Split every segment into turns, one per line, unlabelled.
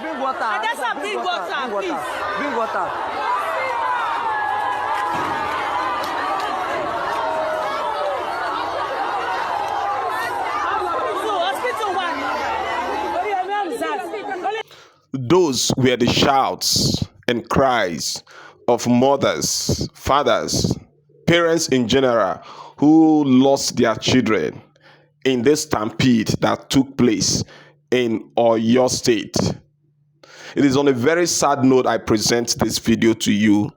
bring water.
Adasa, bring water, please.
Bring water.
Those were the shouts and cries of mothers, fathers, parents in general who lost their children in this stampede that took place in Oyo State. It is on a very sad note I present this video to you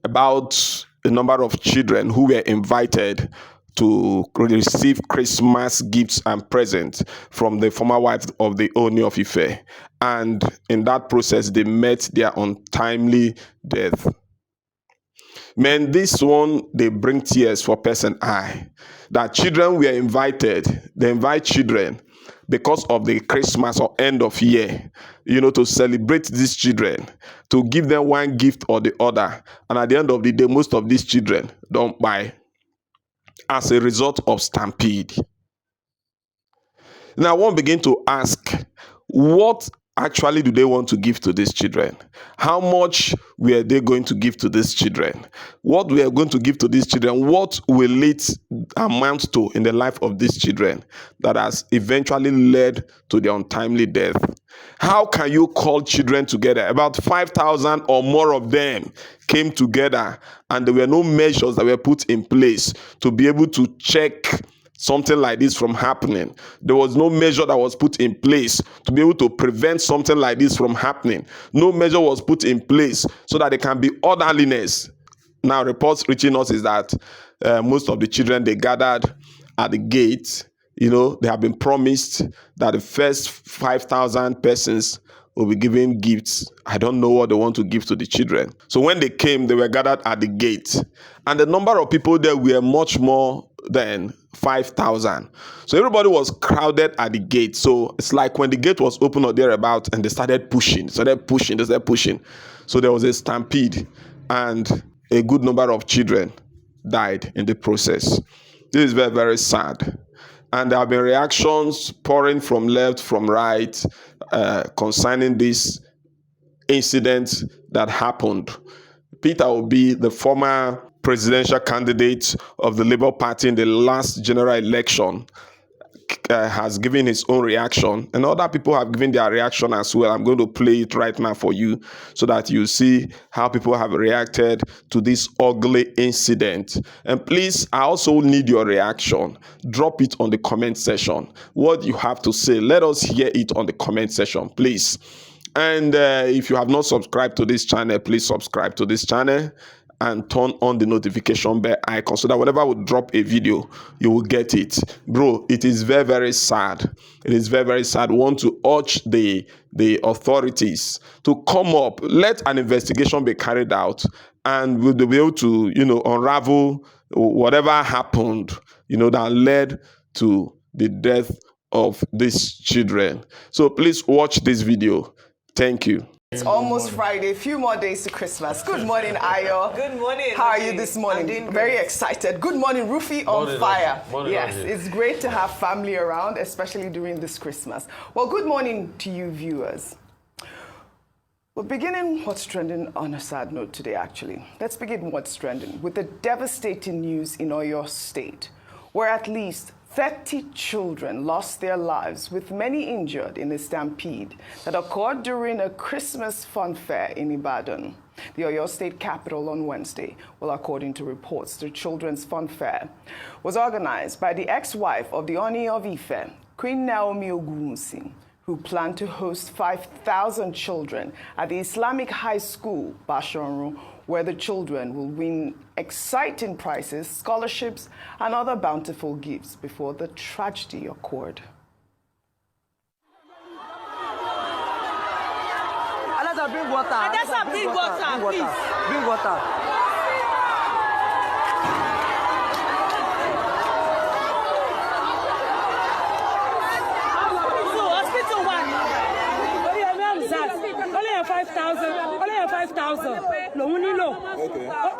about a number of children who were invited to receive Christmas gifts and presents from the former wife of the Ooni of Ife. And in that process, they met their untimely death. Man, this one, they bring tears for person eye. That children were invited, they invite children because of the Christmas or end of year, to celebrate these children, to give them one gift or the other. And at the end of the day, most of these children don't buy as a result of stampede. Now, I want to begin to ask, what actually do they want to give to these children? How much were they going to give to these children? What we are going to give to these children? What will it amount to in the life of these children that has eventually led to their untimely death? How can you call children together? About 5,000 or more of them came together, and there were no measures that were put in place to be able to check something like this from happening. There was no measure that was put in place to be able to prevent something like this from happening. No measure was put in place so that there can be orderliness. Now, reports reaching us is that most of the children, they gathered at the gate. They have been promised that the first 5,000 persons will be given gifts. I don't know what they want to give to the children. So when they came, they were gathered at the gate. And the number of people there were much more than 5,000. So everybody was crowded at the gate. So it's like when the gate was open or thereabout and they started pushing. So they started pushing. So there was a stampede and a good number of children died in the process. This is very, very sad. And there have been reactions pouring from left, from right, concerning this incident that happened. Peter Obi, the former presidential candidate of the Labour Party in the last general election, has given his own reaction, and other people have given their reaction as well. I'm going to play it right now for you so that you see how people have reacted to this ugly incident. And please, I also need your reaction. Drop it on the comment section. What you have to say, let us hear it on the comment section, please. And if you have not subscribed to this channel, please subscribe to this channel and turn on the notification bell icon so that whenever we drop a video, you will get it. Bro, it is very, very sad. It is very, very sad. We want to urge the authorities to come up, let an investigation be carried out, and we'll be able to, unravel whatever happened, that led to the death of these children. So please watch this video. Thank you.
It's almost Friday, a few more days to Christmas. Good morning, Ayo.
Good morning.
How are you this morning?
I'm doing
Very
great.
Excited. Good morning, Rufy on fire.
Morning,
yes,
Angie.
it's great to have family around, especially during this Christmas. Well, good morning to you viewers. We're beginning what's trending on a sad note today, actually. Let's begin what's trending with the devastating news in Oyo State, where at least 30 children lost their lives, with many injured in a stampede that occurred during a Christmas fun fair in Ibadan, the Oyo State capital, on Wednesday. Well, according to reports, the children's fun fair was organized by the ex-wife of the Ooni of Ife, Queen Naomi Ogunwusi, who planned to host 5,000 children at the Islamic High School, Basharun, where the children will win exciting prizes, scholarships, and other bountiful gifts before the tragedy occurred.
Adasa, bring water.
Adasa, bring water, please.
Bring water.
Hospital one.
Only 5,000. Only 5,000. Lòun nílò.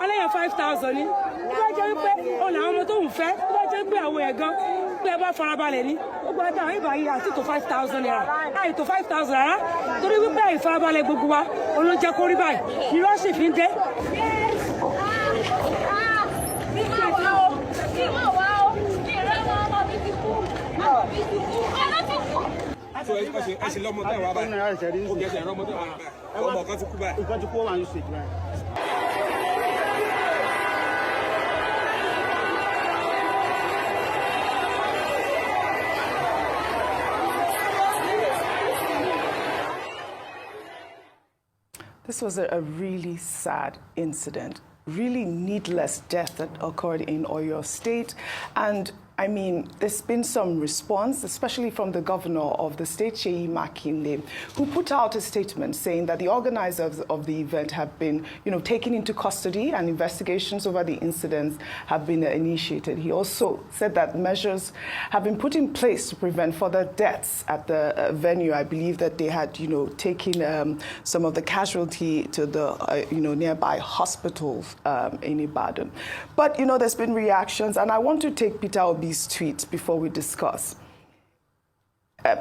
Only 5,000 ni. Ó bá jẹ́ pé ọ̀nà àwọn ọmọ tó ń fẹ́, ó bá jẹ́ pé àwọn ẹ̀gán pé ẹ bá farabalẹ̀ ní. Ó gbogbo ẹ̀dá àwọn ìbá yìí àti tó 5,000 naira láì tó 5,000 rárá torí wípé ìfarabalẹ̀ gbogbo wa olóúnjẹ kó rí báyìí ni rọ́ọ̀ṣì fi ń dé.
This was a really sad incident, really needless death that occurred in Oyo State. And I mean, there's been some response, especially from the governor of the state, Seyi Makinde, who put out a statement saying that the organizers of the event have been, taken into custody and investigations over the incidents have been initiated. He also said that measures have been put in place to prevent further deaths at the venue. I believe that they had, taken some of the casualty to the, nearby hospitals in Ibadan. But, there's been reactions, and I want to take Peter Obi's tweet before we discuss.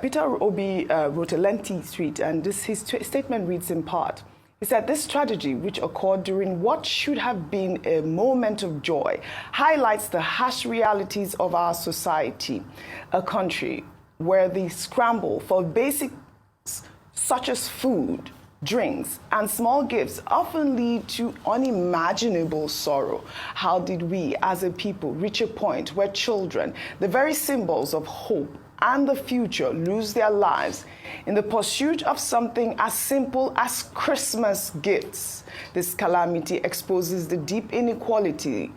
Peter Obi wrote a lengthy tweet, and his statement reads in part. He said, this tragedy, which occurred during what should have been a moment of joy, highlights the harsh realities of our society, a country where the scramble for basics such as food, drinks, and small gifts often lead to unimaginable sorrow. How did we, as a people, reach a point where children, the very symbols of hope and the future, lose their lives in the pursuit of something as simple as Christmas gifts? This calamity exposes the deep inequality,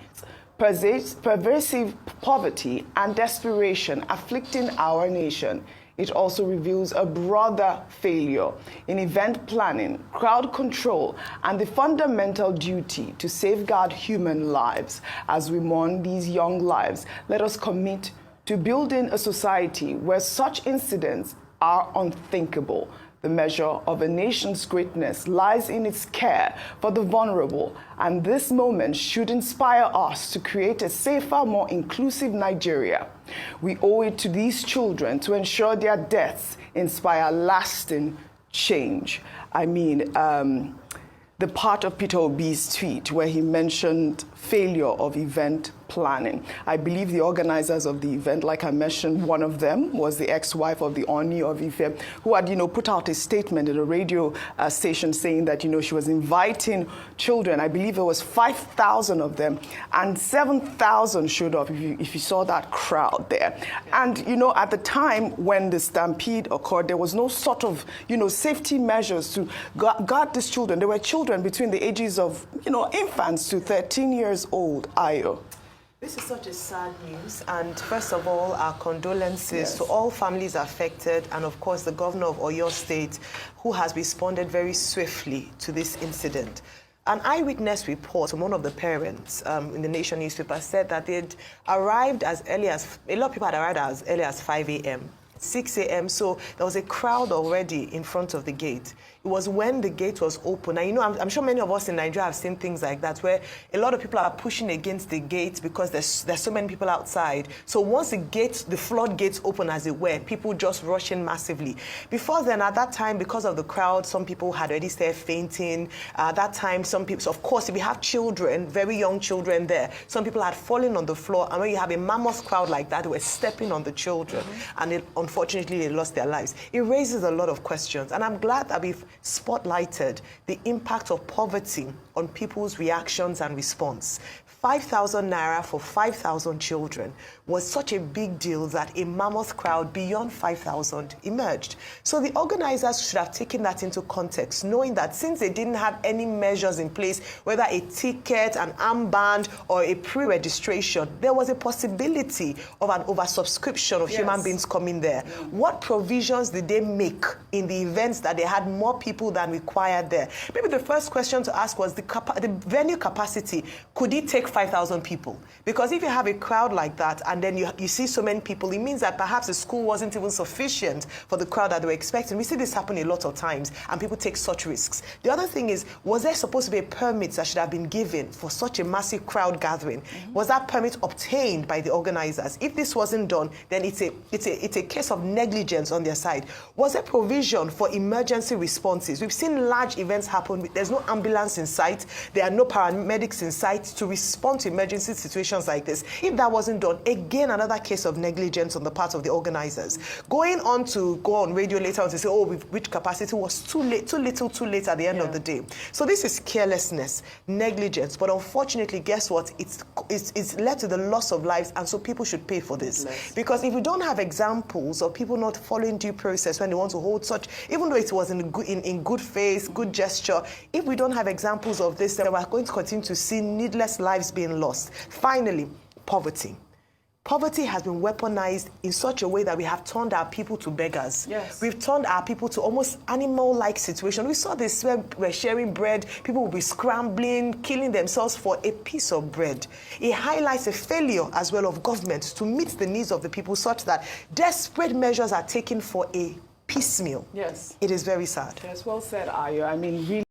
pervasive poverty, and desperation afflicting our nation. It also reveals a broader failure in event planning, crowd control, and the fundamental duty to safeguard human lives. As we mourn these young lives, let us commit to building a society where such incidents are unthinkable. The measure of a nation's greatness lies in its care for the vulnerable, and this moment should inspire us to create a safer, more inclusive Nigeria. We owe it to these children to ensure their deaths inspire lasting change. I mean, the part of Peter Obi's tweet where he mentioned failure of event planning. I believe the organizers of the event, like I mentioned, one of them was the ex-wife of the Ooni of Life, who had, put out a statement at a radio station saying that, she was inviting children. I believe there was 5,000 of them, and 7,000 showed up, if you saw that crowd there. And, at the time when the stampede occurred, there was no sort of, safety measures to guard these children. There were children between the ages of, infants to 13 years old. Ayo.
This is such a sad news, and first of all, our condolences to all families affected, and of course the governor of Oyo State, who has responded very swiftly to this incident. An eyewitness report from one of the parents in the Nation newspaper said that they'd arrived as early as, a lot of people had arrived as early as 5 a.m., 6 a.m., so there was a crowd already in front of the gate. It was when the gate was open. And I'm sure many of us in Nigeria have seen things like that, where a lot of people are pushing against the gate because there's so many people outside. So once the floodgates open, as it were, people just rush in massively. Before then, at that time, because of the crowd, some people had already started fainting. At that time, some people, so of course, if you have children, very young children there, some people had fallen on the floor. And when you have a mammoth crowd like that, they were stepping on the children. And unfortunately, they lost their lives. It raises a lot of questions. And I'm glad that we've spotlighted the impact of poverty on people's reactions and response. 5,000 naira for 5,000 children was such a big deal that a mammoth crowd beyond 5,000 emerged. So the organizers should have taken that into context, knowing that since they didn't have any measures in place, whether a ticket, an armband, or a pre-registration, there was a possibility of an oversubscription of human beings coming there. What provisions did they make in the events that they had more people than required there? Maybe the first question to ask was the venue capacity. Could it take take 5,000 people. Because if you have a crowd like that and then you see so many people, it means that perhaps the school wasn't even sufficient for the crowd that they were expecting. We see this happen a lot of times, and people take such risks. The other thing is, was there supposed to be a permit that should have been given for such a massive crowd gathering? Was that permit obtained by the organizers? If this wasn't done, then it's a case of negligence on their side. Was there provision for emergency responses? We've seen large events happen. There's no ambulance in sight. There are no paramedics in sight to respond to emergency situations like this. If that wasn't done, again, another case of negligence on the part of the organizers. Going on to go on radio later on to say, oh, we've reached capacity, was too late, too little, too late at the end of the day. So this is carelessness, negligence, but unfortunately, guess what? It's led to the loss of lives, and so people should pay for this. Because if we don't have examples of people not following due process when they want to hold such, even though it was in good faith, good gesture, if we don't have examples of this, then we're going to continue to see needless lives being lost. Finally, poverty. Poverty has been weaponized in such a way that we have turned our people to beggars.
Yes.
We've turned our people to almost animal-like situation. We saw this where we're sharing bread, people will be scrambling, killing themselves for a piece of bread. It highlights a failure as well of government to meet the needs of the people such that desperate measures are taken for a piecemeal.
Yes.
It is very sad.
Yes, well said, Ayo. I mean, really.